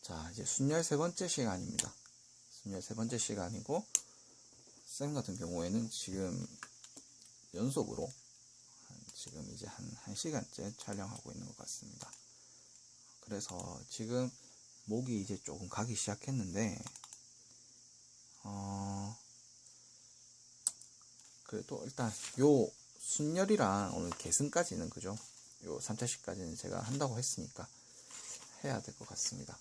자, 이제 순열 세 번째 시간입니다. 순열 세 번째 시간이고, 쌤 같은 경우에는 지금 연속으로 지금 이제 한 1시간째 촬영하고 있는 것 같습니다. 그래서 지금 목이 이제 조금 가기 시작했는데, 그래도 일단 요 순열이랑 오늘 계승까지는, 그죠? 요 3차식까지는 제가 한다고 했으니까 해야 될 것 같습니다.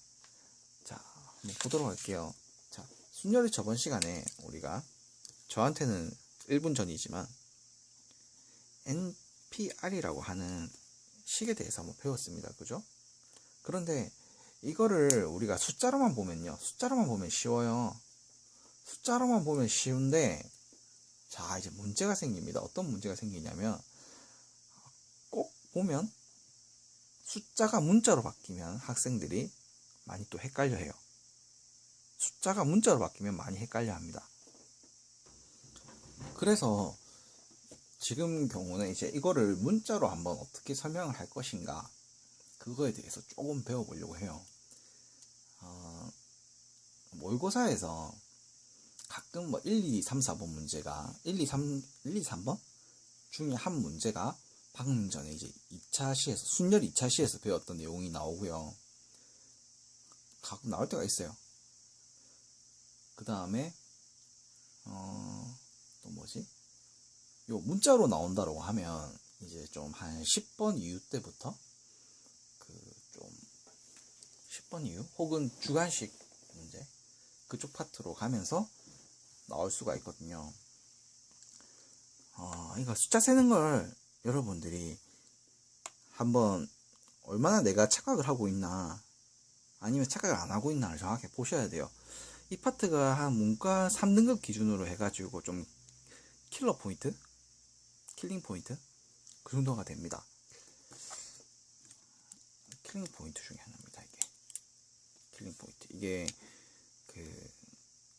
자, 한번 보도록 할게요. 자, 순열이 저번 시간에 우리가, 저한테는 1분 전이지만 NPR이라고 하는 식에 대해서 한번 배웠습니다. 그죠? 그런데 이거를 우리가 숫자로만 보면요, 숫자로만 보면 쉬워요. 숫자로만 보면 쉬운데, 자, 이제 문제가 생깁니다. 어떤 문제가 생기냐면, 꼭 보면 숫자가 문자로 바뀌면 학생들이 많이 또 헷갈려 해요. 숫자가 문자로 바뀌면 많이 헷갈려 합니다. 그래서 지금 경우는 이제 이거를 문자로 한번 어떻게 설명을 할 것인가, 그거에 대해서 조금 배워보려고 해요. 모의고사에서 가끔 뭐 1, 2, 3, 4번 문제가 1, 2, 3번 중에 한 문제가 방금 전에 이제 2차 시에서, 순열 2차 시에서 배웠던 내용이 나오고요. 가끔 나올 때가 있어요. 그 다음에 또 뭐지? 요 문자로 나온다라고 하면 이제 좀 한 10번 이후 때부터 좀 10번 이후 혹은 주관식 문제 그쪽 파트로 가면서 나올 수가 있거든요. 이거 숫자 세는 걸 여러분들이 한번 얼마나 내가 착각을 하고 있나, 아니면 착각을 안 하고 있나를 정확히 보셔야 돼요. 이 파트가 한 문과 3등급 기준으로 해가지고 좀 킬러 포인트, 킬링 포인트, 그 정도가 됩니다. 킬링 포인트 중에 하나입니다. 이게 킬링 포인트, 이게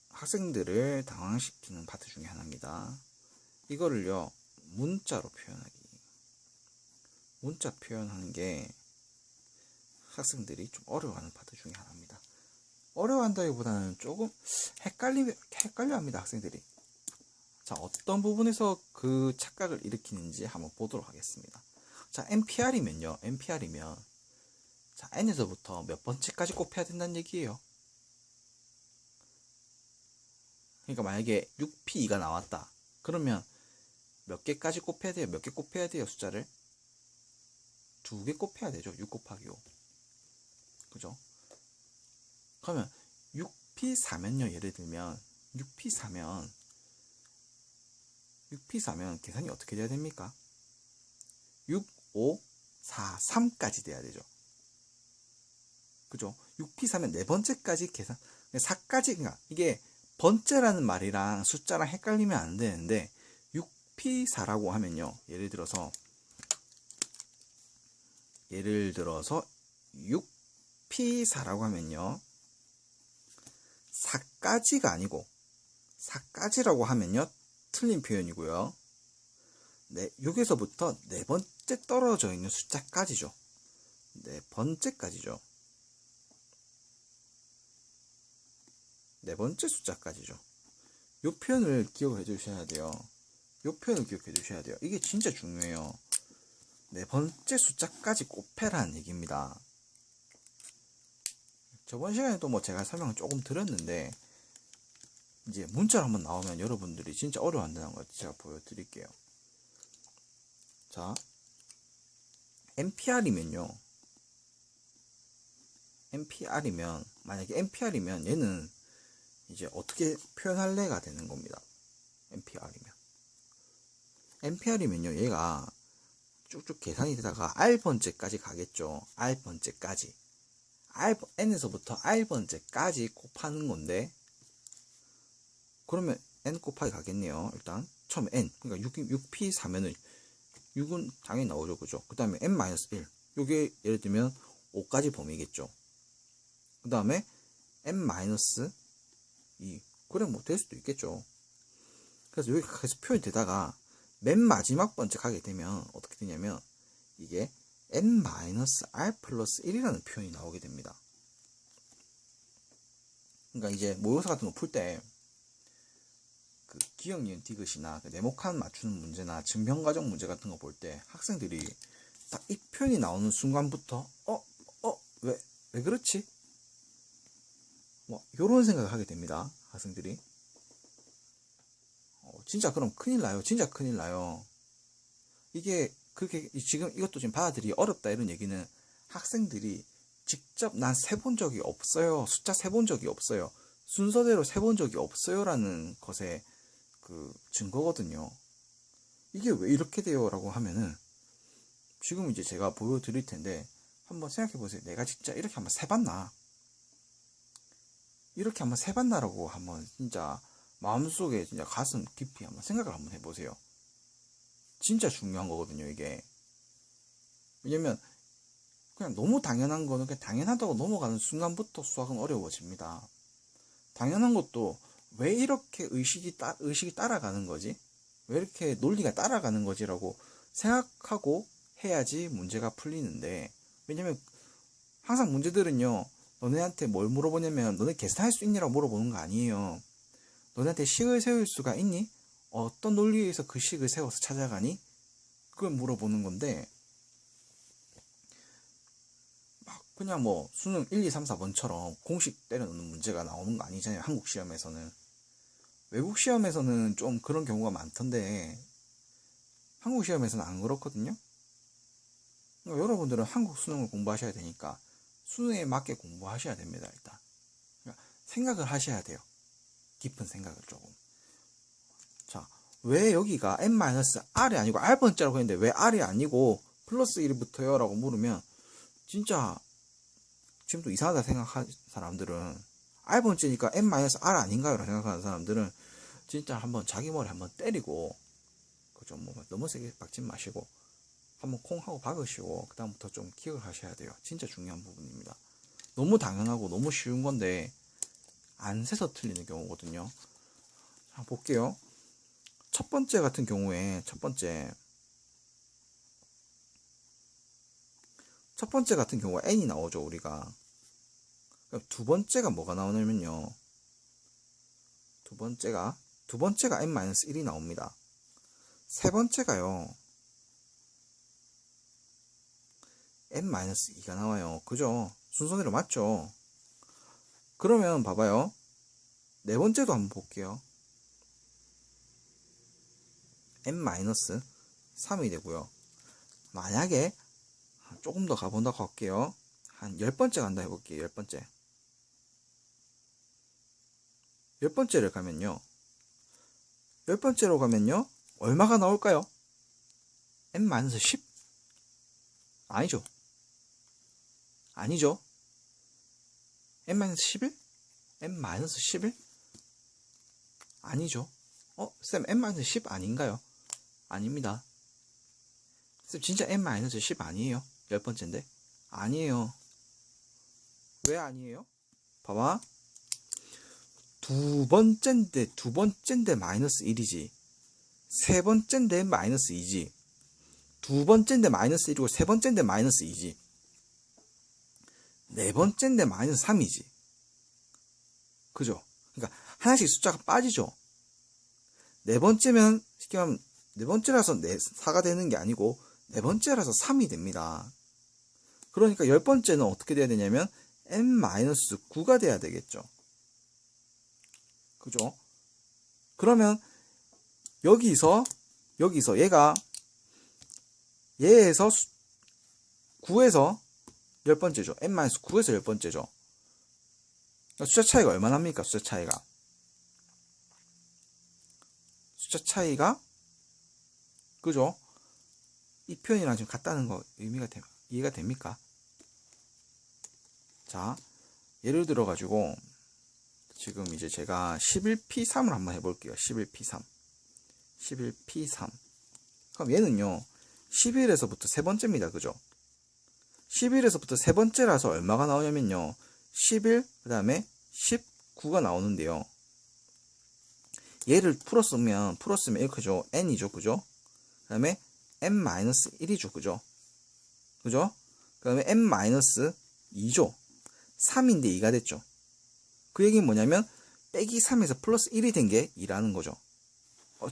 학생들을 당황시키는 파트 중에 하나입니다. 이거를요, 문자로 표현하기, 문자 표현하는 게 학생들이 좀 어려워하는 파트 중에 하나입니다. 어려워한다기보다는 조금 헷갈려 합니다, 학생들이. 자, 어떤 부분에서 그 착각을 일으키는지 한번 보도록 하겠습니다. 자, NPR이면요, NPR이면, 자, N에서부터 몇 번째까지 곱해야 된다는 얘기예요. 그러니까 만약에 6P2가 나왔다. 그러면 몇 개까지 곱해야 돼요? 몇 개 곱해야 돼요, 숫자를? 2개 곱해야 되죠, 6 곱하기 5. 그죠? 그러면 6P4면요, 예를 들면 6P4면 계산이 어떻게 돼야 됩니까? 6, 5, 4, 3까지 돼야 되죠. 그죠? 6P4면 네 번째까지 계산, 4까지, 그러니까 이게 번째라는 말이랑 숫자랑 헷갈리면 안 되는데, 6P4라고 하면요, 예를 들어서 6P4라고 하면요, 4까지가 아니고, 4까지라고 하면요, 틀린 표현이고요. 네, 6에서부터 네 번째 떨어져 있는 숫자까지죠. 네 번째까지죠. 네 번째 숫자까지죠. 요 표현을 기억해 주셔야 돼요. 요 표현을 기억해 주셔야 돼요. 이게 진짜 중요해요. 네 번째 숫자까지 곱해라는 얘기입니다. 저번 시간에도 뭐 제가 설명을 조금 드렸는데, 이제 문자로 한번 나오면 여러분들이 진짜 어려워한다는 걸 제가 보여드릴게요. 자, NPR이면요, 만약에 NPR이면 얘는 이제 어떻게 표현할래가 되는 겁니다. NPR이면요, 얘가 쭉쭉 계산이 되다가 R번째까지 가겠죠. R번째까지. N에서부터 R번째까지 곱하는 건데, 그러면 N 곱하기 가겠네요. 일단 처음에 N, 그러니까 6P4면은 6은 당연히 나오죠. 그죠? 그 다음에 N-1, 요게 예를 들면 5까지 범위겠죠. 그 다음에 N-2, 그래 뭐 될 수도 있겠죠. 그래서 여기 계속 표현이 되다가 맨 마지막 번째 가게 되면 어떻게 되냐면, 이게 N-R 플러스 1이라는 표현이 나오게 됩니다. 그러니까 이제 모의고사 같은 거 풀 때 그 기억, 니은, 디귿이나 그 네모칸 맞추는 문제나 증명과정 문제 같은 거 볼 때 학생들이 딱 이 표현이 나오는 순간부터 왜 그렇지? 뭐 요런 생각을 하게 됩니다. 학생들이. 진짜 그럼 큰일 나요. 진짜 큰일 나요. 이게 그렇게 지금 이것도 지금 받아들이기 어렵다 이런 얘기는 학생들이 직접 난 세본 적이 없어요. 숫자 세본 적이 없어요. 순서대로 세본 적이 없어요. 라는 것의 그 증거거든요. 이게 왜 이렇게 돼요? 라고 하면은 지금 이제 제가 보여드릴 텐데 한번 생각해 보세요. 내가 진짜 이렇게 한번 세봤나? 이렇게 한번 세봤나라고 한번 진짜 마음속에 진짜 가슴 깊이 한번 생각을 한번 해보세요. 진짜 중요한 거거든요, 이게. 왜냐면 그냥 너무 당연한 거는 그냥 당연하다고 넘어가는 순간부터 수학은 어려워집니다. 당연한 것도 왜 이렇게 의식이 따라가는 거지? 왜 이렇게 논리가 따라가는 거지라고 생각하고 해야지 문제가 풀리는데, 왜냐면 항상 문제들은요, 너네한테 뭘 물어보냐면 너네 계산할 수 있니라고 물어보는 거 아니에요. 너네한테 식을 세울 수가 있니? 어떤 논리에 의해서 그 식을 세워서 찾아가니? 그걸 물어보는 건데, 막 그냥 뭐 수능 1, 2, 3, 4번처럼 공식 때려넣는 문제가 나오는 거 아니잖아요. 한국 시험에서는. 외국 시험에서는 좀 그런 경우가 많던데 한국 시험에서는 안 그렇거든요. 그러니까 여러분들은 한국 수능을 공부하셔야 되니까 수능에 맞게 공부하셔야 됩니다. 일단 그러니까 생각을 하셔야 돼요. 깊은 생각을 조금. 자, 왜 여기가 n-r이 아니고 r번째라고 했는데 왜 r이 아니고 플러스 1이 붙어요? 라고 물으면 진짜 지금도 이상하다 생각하는 사람들은 r번째니까 n-r 아닌가요? 라고 생각하는 사람들은 진짜 한번 자기 머리 한번 때리고 그죠? 뭐 너무 세게 박지 마시고 한번 콩 하고 박으시고 그 다음부터 좀 기억을 하셔야 돼요. 진짜 중요한 부분입니다. 너무 당연하고 너무 쉬운 건데 안 세서 틀리는 경우거든요. 자, 볼게요. 첫 번째 같은 경우에 첫 번째 같은 경우가 n이 나오죠. 우리가 두 번째가 뭐가 나오냐면요. 두 번째가 n-1이 나옵니다. 세 번째가요. n-2가 나와요. 그죠? 순서대로 맞죠? 그러면 봐봐요. 네 번째도 한번 볼게요. n-3이 되고요. 만약에 조금 더 가본다고 할게요. 한 10번째 간다 해볼게요. 10번째. 10번째를 가면요. 10번째로 가면요. 얼마가 나올까요? n-10? 아니죠. 아니죠. n-11? n-11? 아니죠. 쌤 n-10 아닌가요? 아닙니다. 쌤 진짜 n-10 아니에요? 10번째인데? 아니에요. 왜 아니에요? 봐봐. 두 번째인데 마이너스 1이지. 세 번째인데 마이너스 2지. 두 번째인데 마이너스 1이고 세 번째인데 마이너스 2지. 네 번째인데 마이너스 3이지. 그죠? 그러니까 하나씩 숫자가 빠지죠. 네 번째면 쉽게 말하면 네 번째라서 4가 되는 게 아니고 네 번째라서 3이 됩니다. 그러니까 10번째는 어떻게 돼야 되냐면 n-9가 돼야 되겠죠. 그죠? 그러면 여기서 얘에서 9에서 10번째죠. n-9에서 10번째죠. 숫자 차이가 얼마나 합니까? 숫자 차이가 그죠? 이 표현이랑 지금 같다는 거 이해가 됩니까? 자, 예를 들어 가지고 지금 이제 제가 11P3을 한번 해볼게요. 11P3 그럼 얘는요 11에서부터 세 번째입니다. 그죠? 11에서부터 세 번째라서 얼마가 나오냐면요 11, 그 다음에 19가 나오는데요. 얘를 풀었으면 이렇게죠. n이죠. 그죠? 그 다음에 n-1이죠. 그죠? 그 다음에 n-2죠. 3인데 2가 됐죠. 그 얘기는 뭐냐면 빼기 3에서 플러스 1이 된 게 2라는 거죠.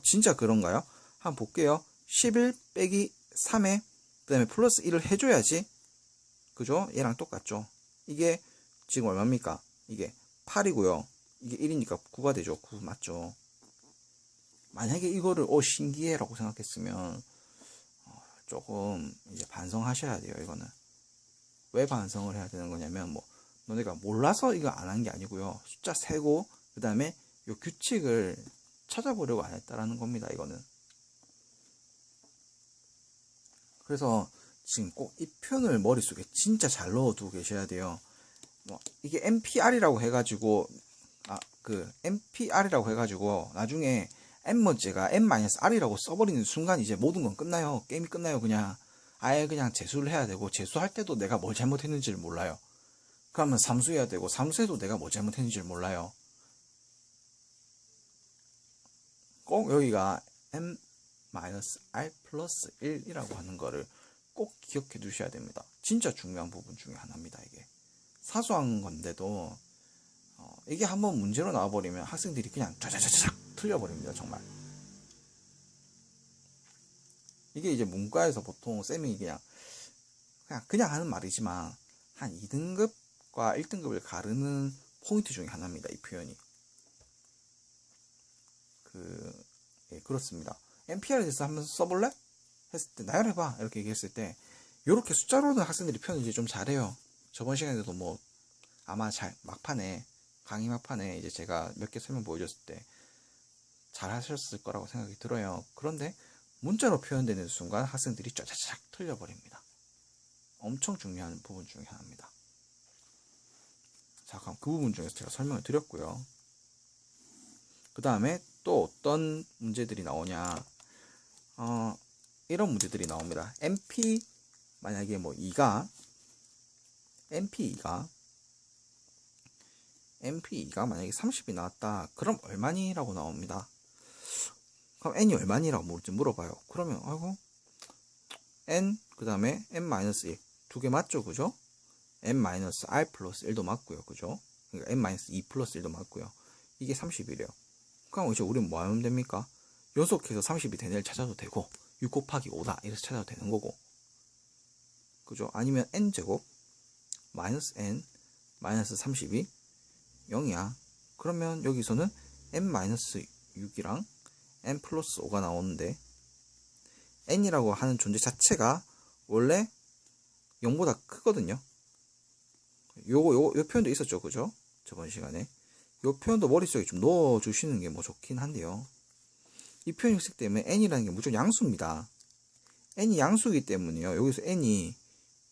진짜 그런가요? 한번 볼게요. 11 빼기 3에 그 다음에 플러스 1을 해줘야지, 그죠? 얘랑 똑같죠. 이게 지금 얼마입니까? 이게 8이고요. 이게 1이니까 9가 되죠. 9 맞죠? 만약에 이거를 신기해 라고 생각했으면 조금 이제 반성하셔야 돼요. 이거는 왜 반성을 해야 되는 거냐면, 뭐 너네가 몰라서 이거 안 한 게 아니고요. 숫자 세고 그 다음에 요 규칙을 찾아보려고 안 했다라는 겁니다. 이거는. 그래서 지금 꼭 이 표현을 머릿속에 진짜 잘 넣어두고 계셔야 돼요. 뭐 이게 NPR이라고 해가지고 NPR이라고 해가지고 나중에 N번째가 N-R이라고 써버리는 순간 이제 모든 건 끝나요. 게임이 끝나요. 그냥 아예 그냥 재수를 해야 되고, 재수할 때도 내가 뭘 잘못했는지를 몰라요. 그러면 삼수해야 되고, 삼수해도 내가 뭘 잘못했는지를 몰라요. 꼭 여기가 M-R 플러스 1이라고 하는 거를 꼭 기억해 두셔야 됩니다. 진짜 중요한 부분 중에 하나입니다. 이게 사소한 건데도 이게 한번 문제로 나와버리면 학생들이 그냥 쫙쫙쫙 틀려버립니다. 정말. 이게 이제 문과에서 보통 쌤이 그냥 하는 말이지만 한 2등급과 1등급을 가르는 포인트 중에 하나입니다. 이 표현이. 그렇습니다. NPR에 대해서 한번 써볼래? 했을 때 나열해봐 이렇게 얘기했을 때 이렇게 숫자로는 학생들이 표현 이제 좀 잘해요. 저번 시간에도 뭐 아마 강의 막판에 이제 제가 몇 개 설명 보여줬을 때 잘하셨을 거라고 생각이 들어요. 그런데 문자로 표현되는 순간 학생들이 쫙쫙쫙 틀려버립니다. 엄청 중요한 부분 중에 하나입니다. 자, 그럼 그 부분 중에서 제가 설명을 드렸고요. 그 다음에 또 어떤 문제들이 나오냐, 이런 문제들이 나옵니다. 만약에 뭐 MP2가 만약에 30이 나왔다. 그럼 얼마니? 라고 나옵니다. 그럼 n이 얼마니라고 물어봐요. 그러면 n 그 다음에 n-1 두 개 맞죠? 그죠? n-r 플러스 1도 맞고요. 그죠? 그러니까 n-2 플러스 1도 맞고요. 이게 30이래요. 그럼 이제 우리는 뭐 하면 됩니까? 연속해서 30이 되는 애를 찾아도 되고, 6 곱하기 5다 이래서 찾아도 되는 거고, 그죠? 아니면 n제곱 마이너스 n 마이너스 30이 0이야. 그러면 여기서는 n-6이랑 n 플러스 5가 나오는데, n이라고 하는 존재 자체가 원래 0보다 크거든요. 요 표현도 있었죠. 그죠? 저번 시간에. 요 표현도 머릿속에 좀 넣어주시는 게 뭐 좋긴 한데요. 이 표현이 있기 때문에 n이라는 게 무조건 양수입니다. n이 양수이기 때문에요. 여기서 n이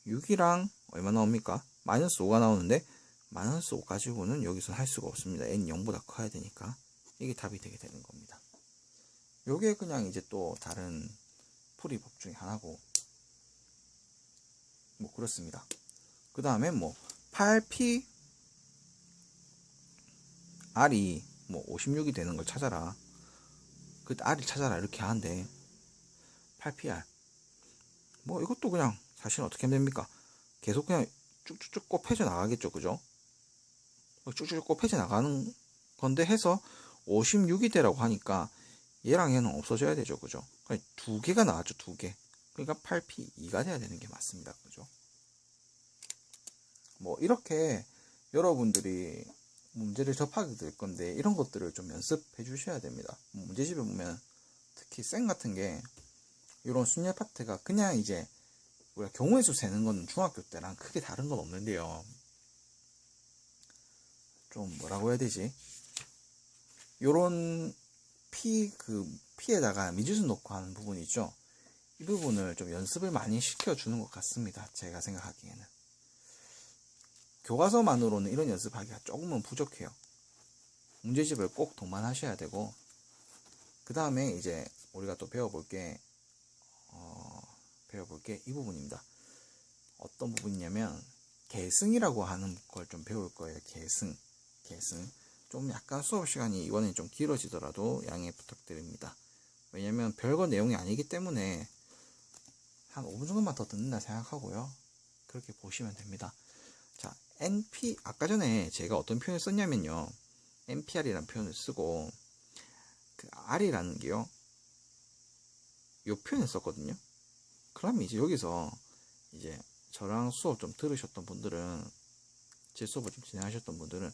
6이랑 얼마 나옵니까? 마이너스 5가 나오는데, 마이너스 5 가지고는 여기서 할 수가 없습니다. n이 0보다 커야 되니까. 이게 답이 되게 되는 겁니다. 요게 그냥 이제 또 다른 풀이법 중에 하나고, 뭐 그렇습니다. 그 다음에 뭐 8p r이 뭐 56이 되는 걸 찾아라. 그 r을 찾아라 이렇게 하는데, 8pr 뭐 이것도 그냥 사실 어떻게 하면 됩니까? 계속 그냥 쭉쭉쭉 곱해져 나가겠죠. 그죠? 쭉쭉쭉 곱해져 나가는 건데 해서 56이 되라고 하니까 얘랑 얘는 없어져야 되죠. 그죠? 그러니까 두 개가 나왔죠. 두 개. 그러니까 8p2가 돼야 되는 게 맞습니다. 그죠? 뭐 이렇게 여러분들이 문제를 접하게 될 건데, 이런 것들을 좀 연습해 주셔야 됩니다. 문제집에 보면 특히 쌤 같은 게 이런 순열 파트가 그냥 이제 우리가 경우의 수 세는 건 중학교 때랑 크게 다른 건 없는데요. 좀 뭐라고 해야 되지? 요런 피에다가 미지수 넣고 하는 부분이 있죠. 이 부분을 좀 연습을 많이 시켜주는 것 같습니다. 제가 생각하기에는. 교과서만으로는 이런 연습하기가 조금은 부족해요. 문제집을 꼭 동반하셔야 되고, 그 다음에 이제 우리가 또 배워볼 게 이 부분입니다. 어떤 부분이냐면 계승이라고 하는 걸 좀 배울 거예요. 계승. 좀 약간 수업 시간이 이번엔 좀 길어지더라도 양해 부탁드립니다. 왜냐면 별거 내용이 아니기 때문에 한 5분 정도만 더 듣는다 생각하고요. 그렇게 보시면 됩니다. 자, NP, 아까 전에 제가 어떤 표현을 썼냐면요. NPR이라는 표현을 쓰고, 그 R이라는 게요. 요 표현을 썼거든요. 그러면 이제 여기서 이제 저랑 수업 좀 들으셨던 분들은, 제 수업을 좀 진행하셨던 분들은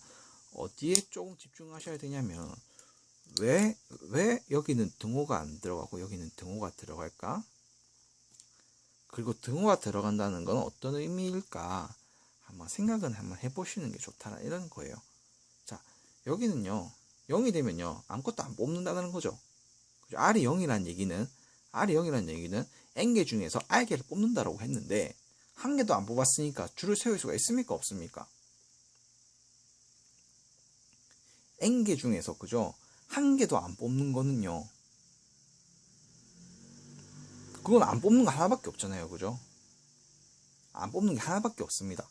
어디에 조금 집중하셔야 되냐면, 왜 여기는 등호가 안 들어가고 여기는 등호가 들어갈까? 그리고 등호가 들어간다는 건 어떤 의미일까? 한번 생각은 한번 해보시는 게 좋다, 이런 거예요. 자, 여기는요, 0이 되면요, 아무것도 안 뽑는다는 거죠. R이 0이라는 얘기는 N개 중에서 R개를 뽑는다라고 했는데, 한 개도 안 뽑았으니까 줄을 세울 수가 있습니까? 없습니까? N개 중에서, 그죠? 한 개도 안 뽑는 거는요, 그건 안 뽑는 거 하나밖에 없잖아요. 그죠? 안 뽑는 게 하나밖에 없습니다.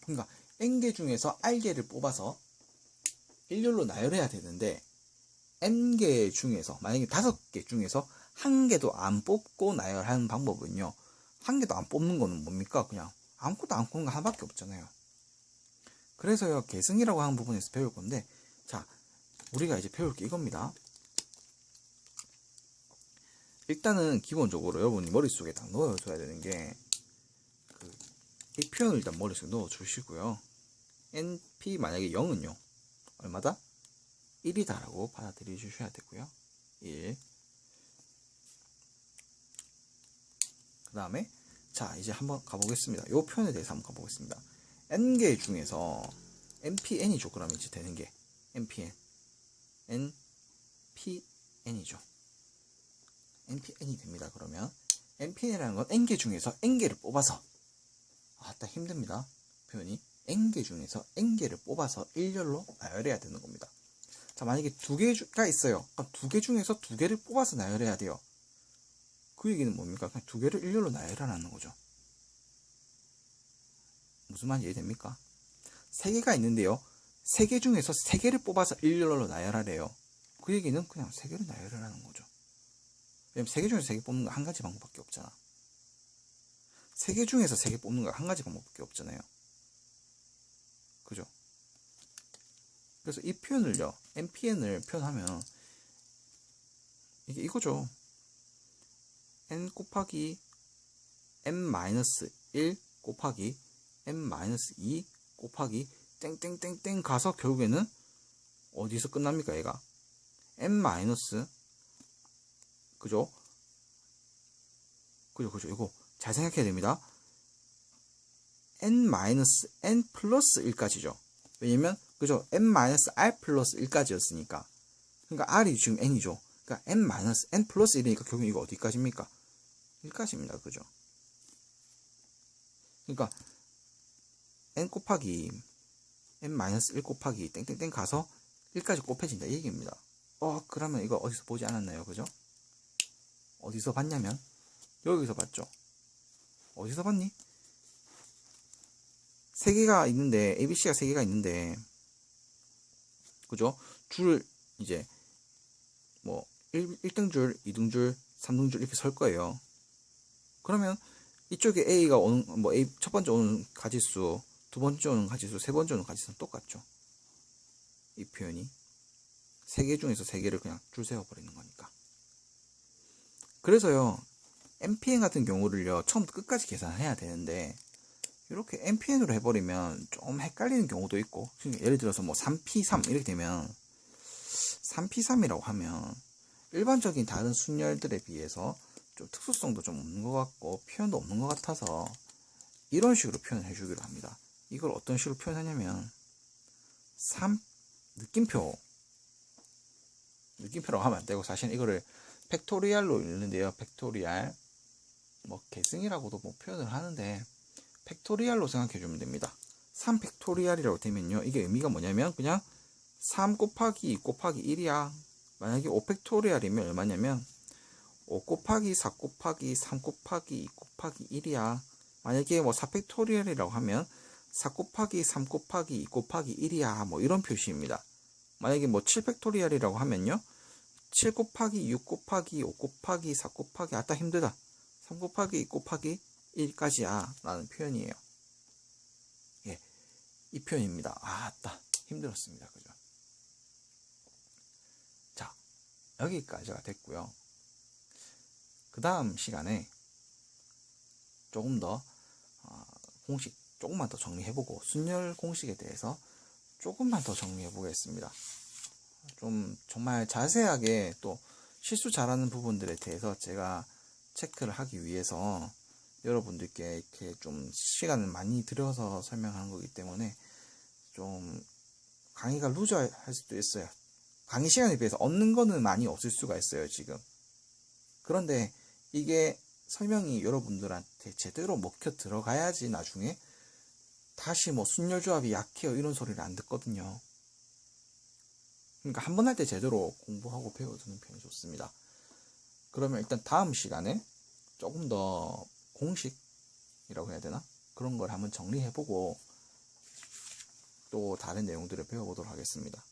그러니까 N개 중에서 R개를 뽑아서 일렬로 나열해야 되는데, N개 중에서, 만약에 5개 중에서 한 개도 안 뽑고 나열하는 방법은요, 한 개도 안 뽑는 거는 뭡니까? 그냥 아무것도 안 뽑는 거 하나밖에 없잖아요. 그래서요, 계승이라고 하는 부분에서 배울 건데, 자, 우리가 이제 배울 게 이겁니다. 일단은 기본적으로 여러분이 머릿속에 딱 넣어줘야 되는 게, 이 표현을 일단 머릿속에 넣어주시고요. NP 만약에 0은요, 얼마다? 1이다라고 받아들여 주셔야 되고요. 1. 그 다음에, 자, 이제 한번 가보겠습니다. 이 표현에 대해서 한번 가보겠습니다. N개 중에서 NPN이죠. 그러면 이제 되는 게 NPN. NPN이죠. NPN이 됩니다. 그러면 NPN이라는 건 N개 중에서 N개를 뽑아서, 딱 힘듭니다. 표현이. N개 중에서 N개를 뽑아서 일렬로 나열해야 되는 겁니다. 자, 만약에 2개가 있어요. 그럼 2개 중에서 2개를 뽑아서 나열해야 돼요. 그 얘기는 뭡니까? 그냥 2개를 일렬로 나열하라는 거죠. 무슨 말인지 이해됩니까? 3개가 있는데요, 3개 중에서 3개를 뽑아서 일렬로 나열하래요. 그 얘기는 그냥 3개를 나열하라는 거죠. 왜냐면 3개 중에서 3개 뽑는 거 한 가지 방법밖에 없잖아. 3개 중에서 3개 뽑는 거 한 가지 방법밖에 없잖아요. 그죠? 그래서 이 표현을요, NPN을 표현하면 이게 이거죠. N 곱하기 N-1 곱하기 N-2 곱하기 땡땡땡땡 가서 결국에는 어디서 끝납니까? 얘가 N- 그죠? 이거 잘 생각해야 됩니다. N 플러스 1까지죠. 왜냐면 그죠? N-R 플러스 1까지였으니까. 그러니까 R이 지금 N이죠. 그러니까 N 플러스 1이니까 결국 이거 어디까지입니까? 1까지입니다. 그죠? 그러니까 N 곱하기 N-1 곱하기 땡땡땡 가서 1까지 곱해진다 이 얘기입니다. 그러면 이거 어디서 보지 않았나요? 그죠? 어디서 봤냐면 여기서 봤죠. 어디서 봤니? 3개가 있는데, ABC가 3개가 있는데, 그죠? 줄 이제 뭐 1등줄, 2등줄, 3등줄 이렇게 설 거예요. 그러면 이쪽에 A가 오는, 뭐 첫 번째 오는 가지수, 두 번째 오는 가지수, 세 번째 오는 가지수는 똑같죠. 이 표현이 3개 중에서 3개를 그냥 줄 세워버리는 거니까. 그래서요, NPN 같은 경우를요, 처음부터 끝까지 계산해야 되는데, 이렇게 NPN으로 해버리면 좀 헷갈리는 경우도 있고, 예를 들어서 뭐 3P3 이렇게 되면 3P3이라고 하면 일반적인 다른 순열들에 비해서 좀 특수성도 좀 없는 것 같고 표현도 없는 것 같아서 이런 식으로 표현해 주기로 합니다. 이걸 어떤 식으로 표현하냐면 느낌표라고 하면 안 되고, 사실 이거를 팩토리얼로 읽는데요. 팩토리얼, 뭐 계승이라고도 뭐 표현을 하는데 팩토리얼로 생각해 주면 됩니다. 3팩토리얼이라고 되면요, 이게 의미가 뭐냐면 그냥 3 곱하기 2 곱하기 1이야. 만약에 5팩토리얼이면 얼마냐면 5 곱하기 4 곱하기 3 곱하기 2 곱하기 1이야. 만약에 뭐 4팩토리얼이라고 하면 4 곱하기 3 곱하기 2 곱하기 1이야. 뭐 이런 표시입니다. 만약에 뭐 7팩토리얼이라고 하면요, 7 곱하기 6 곱하기 5 곱하기 4 곱하기, 힘들다, 3 곱하기 2 곱하기 1까지야 라는 표현이에요. 이 표현입니다. 아따 힘들었습니다. 그죠? 자, 여기까지가 됐고요. 그 다음 시간에 조금 더 공식 조금만 더 정리해보고 순열 공식에 대해서 조금만 더 정리해보겠습니다. 좀 정말 자세하게 또 실수 잘하는 부분들에 대해서 제가 체크를 하기 위해서 여러분들께 이렇게 좀 시간을 많이 들여서 설명하는 거기 때문에 좀 강의가 루즈할 수도 있어요. 강의 시간에 비해서 얻는 거는 많이 없을 수가 있어요, 지금. 그런데 이게 설명이 여러분들한테 제대로 먹혀 들어가야지 나중에 다시 뭐 순열조합이 약해요 이런 소리를 안 듣거든요. 그러니까 한 번 할 때 제대로 공부하고 배워두는 편이 좋습니다. 그러면 일단 다음 시간에 조금 더 공식이라고 해야 되나? 그런 걸 한번 정리해보고 또 다른 내용들을 배워보도록 하겠습니다.